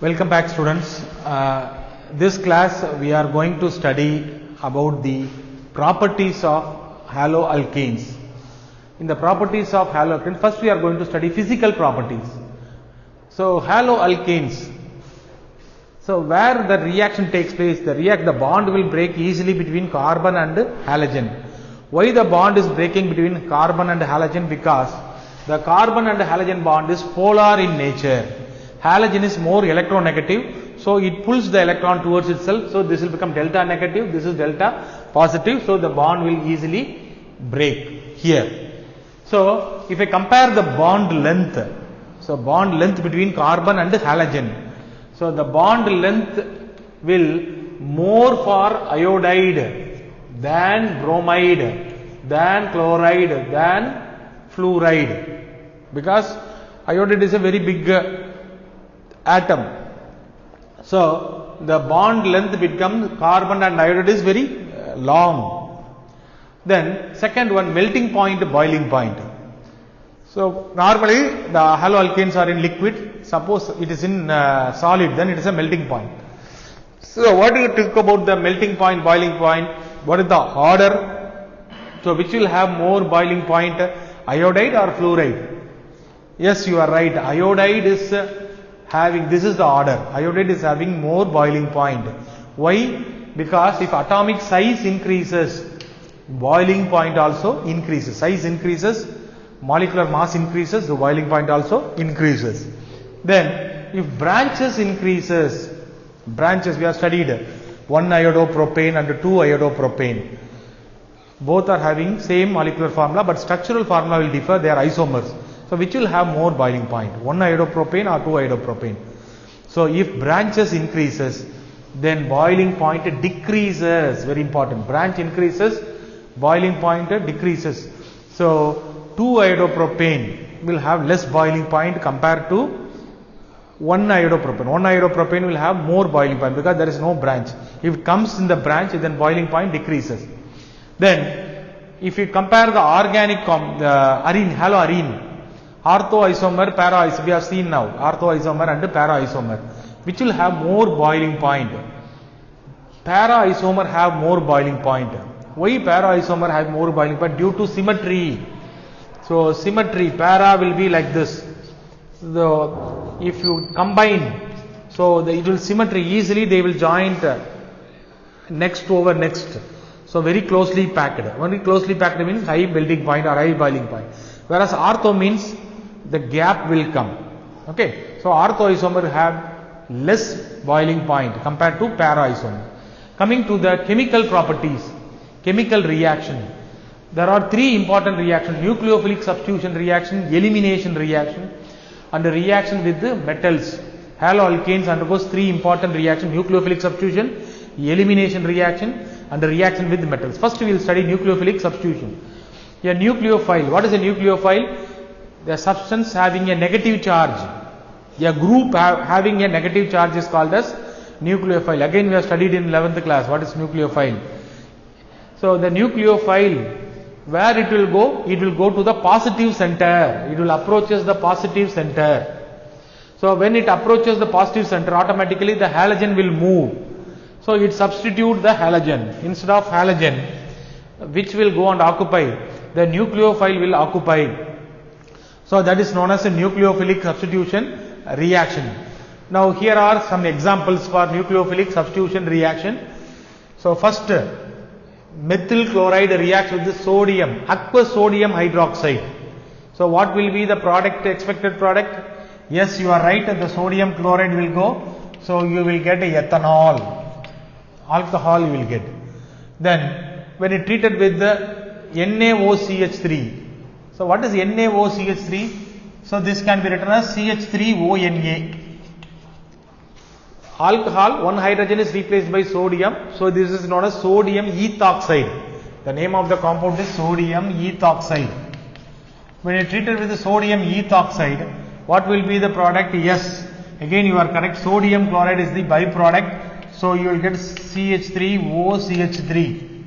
Welcome back, students. This class we are going to study about the properties of haloalkanes. In the properties of haloalkanes, first we are going to study physical properties. So haloalkanes. So where the reaction takes place, the bond will break easily between carbon and halogen. Why the bond is breaking between carbon and halogen? Because the carbon and halogen bond is polar in nature. Halogen is more electronegative, so it pulls the electron towards itself. So this will become delta negative, this is delta positive, so the bond will easily break here. So if I compare the bond length, so bond length between carbon and halogen, so the bond length will more for iodide than bromide, than chloride, than fluoride, because iodide is a very big atom. So the bond length becomes carbon and iodide is very long. Then second one, melting point, boiling point. So normally the haloalkanes are in liquid. Suppose it is in solid, then it is a melting point. So what do you think about the melting point, boiling point? What is the order? So which will have more boiling point, iodide or fluoride? Yes, you are right. Iodide is having, this is the order. Iodide is having more boiling point. Why? Because if atomic size increases, boiling point also increases. Size increases, molecular mass increases, the boiling point also increases. Then if branches increases, branches we have studied 1 iodo-propane and 2 iodo-propane. Both are having same molecular formula, but structural formula will differ, they are isomers. So which will have more boiling point, 1 iodo-propane or 2 iodo-propane. So if branches increases, then boiling point decreases, very important. Branch increases, boiling point decreases. So 2 iodo-propane will have less boiling point compared to 1 iodo-propane. 1 iodo-propane will have more boiling point because there is no branch. If it comes in the branch, then boiling point decreases. Then if you compare the organic arene, haloarene, orthoisomer, paraisomer, we have seen now, orthoisomer and paraisomer, which will have more boiling point. Paraisomer have more boiling point. Why paraisomer have more boiling point? Due to symmetry. So symmetry, para will be like this. So if you combine, so it will symmetry, easily they will joint next over next. So very closely packed. Very closely packed means high melting point or high boiling point. Whereas ortho means the gap will come. Okay. So orthoisomer have less boiling point compared to paraisomer. Coming to the chemical properties, chemical reaction. There are three important reactions: nucleophilic substitution reaction, elimination reaction, and a reaction with the metals. Haloalkanes undergoes three important reactions: nucleophilic substitution, elimination reaction, and a reaction with metals. First we will study nucleophilic substitution. A nucleophile. What is a nucleophile? The substance having a negative charge. A group having a negative charge is called as nucleophile. Again we have studied in 11th class. What is nucleophile? So the nucleophile, where it will go? It will go to the positive center. It will approaches the positive center. So when it approaches the positive center, automatically the halogen will move. So it substitutes the halogen. Instead of halogen, which will go and occupy, the nucleophile will occupy. So that is known as a nucleophilic substitution reaction. Now here are some examples for nucleophilic substitution reaction. So first, methyl chloride reacts with the sodium, aqueous sodium hydroxide. So what will be the product, expected product? Yes, you are right, the sodium chloride will go. So you will get ethanol, alcohol you will get. Then when it treated with the NaOCH3. So what is NaOCH3? So this can be written as CH3ONa. Alcohol, one hydrogen is replaced by sodium. So this is known as sodium ethoxide. The name of the compound is sodium ethoxide. When you treat it with the sodium ethoxide, what will be the product? Yes, again you are correct. Sodium chloride is the byproduct. So you will get CH3OCH3.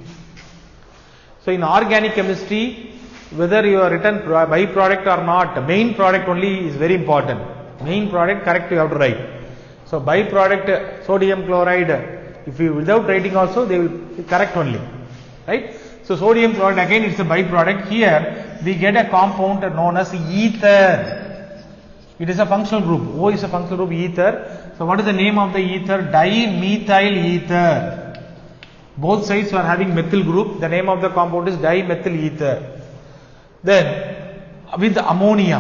So in organic chemistry, whether you are written byproduct or not, main product only is very important. Main product correct you have to write. So byproduct sodium chloride, if you without writing also they will be correct only, right? So sodium chloride again it's a byproduct. Here we get a compound known as ether. It is a functional group. O is a functional group ether. So what is the name of the ether? Dimethyl ether. Both sides are having methyl group. The name of the compound is dimethyl ether. Then with the ammonia,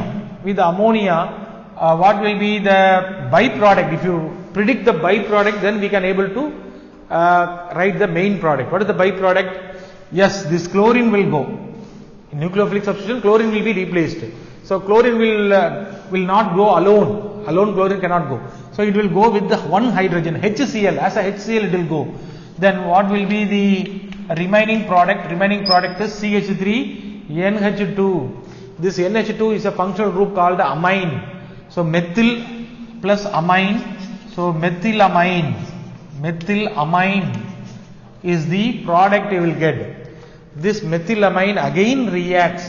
what will be the byproduct? If you predict the byproduct, then we can able to write the main product. What is the byproduct? Yes, this chlorine will go. In nucleophilic substitution, chlorine will be replaced. So chlorine will not go alone. Alone chlorine cannot go. So it will go with the one hydrogen, HCl. As a HCl it will go. Then what will be the remaining product? Remaining product is CH3, NH2. This NH2 is a functional group called amine. So methyl plus amine. So methylamine is the product you will get. This methylamine again reacts.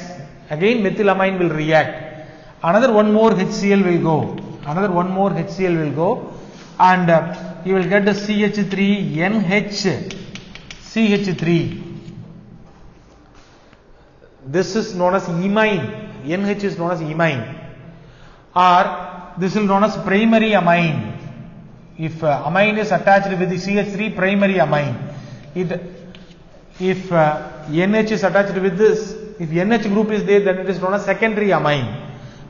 Again methylamine will react. Another one more HCl will go. And you will get the CH3 NH CH3. This is known as imine. NH is known as imine. Or this is known as primary amine. If amine is attached with the CH3, primary amine. If NH is attached with this, if NH group is there, then it is known as secondary amine.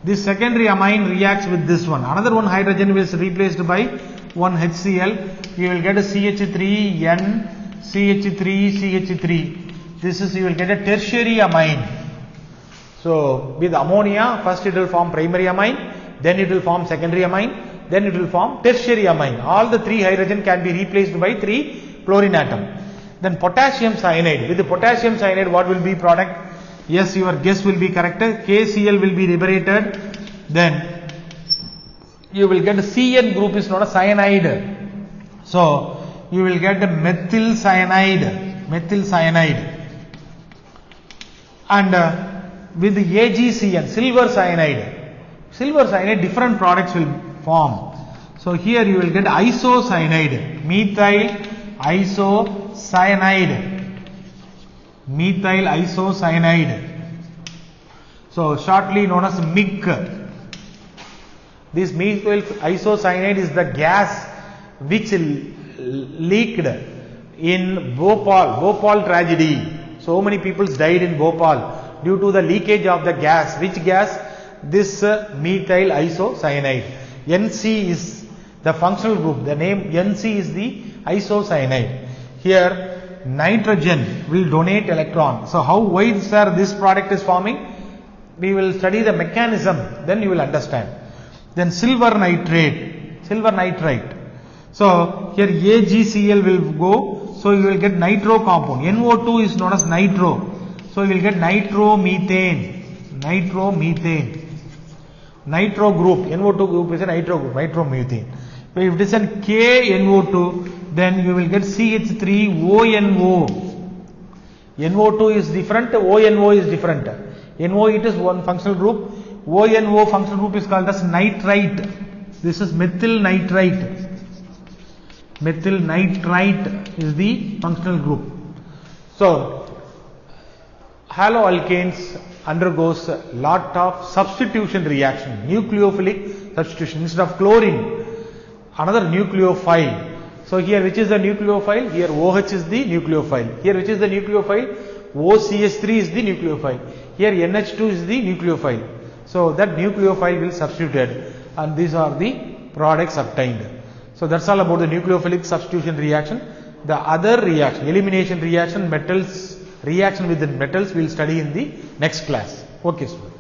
This secondary amine reacts with this one. Another one hydrogen is replaced by one HCl. You will get a CH3N, CH3. This is, you will get a tertiary amine. So with ammonia, first it will form primary amine, then it will form secondary amine, then it will form tertiary amine. All the three hydrogen can be replaced by 3 chlorine atom. Then potassium cyanide. With the potassium cyanide, what will be product? Yes, your guess will be correct. KCl will be liberated. Then you will get the CN group is known as cyanide. So you will get the methyl cyanide. And with the AgCN, silver cyanide, different products will form. So here you will get isocyanide, methyl isocyanide. So shortly known as MIC. This methyl isocyanide is the gas which leaked in Bhopal tragedy. So many people died in Bhopal due to the leakage of the gas. Which gas? This methyl isocyanide. NC is the functional group. The name NC is the isocyanide. Here nitrogen will donate electron. So why sir this product is forming? We will study the mechanism, then you will understand. Then silver nitrate. So here AgCl will go. So you will get nitro compound. NO2 is known as nitro. So you will get nitromethane. Nitro group. NO2 group is a nitro group. Nitromethane. But if it is an KNO2, then you will get CH3ONO. NO2 is different, ONO is different. NO it is one functional group. ONO functional group is called as nitrite. This is methyl nitrite. Methyl nitrite is the functional group. So haloalkanes undergoes a lot of substitution reaction, nucleophilic substitution. Instead of chlorine, another nucleophile. So here which is the nucleophile? Here OH is the nucleophile. Here which is the nucleophile? OCH3 is the nucleophile. Here NH2 is the nucleophile. So that nucleophile will substituted, and these are the products obtained. So that's all about the nucleophilic substitution reaction. The other reaction, elimination reaction, metals, reaction with the metals, we will study in the next class. Okay, students.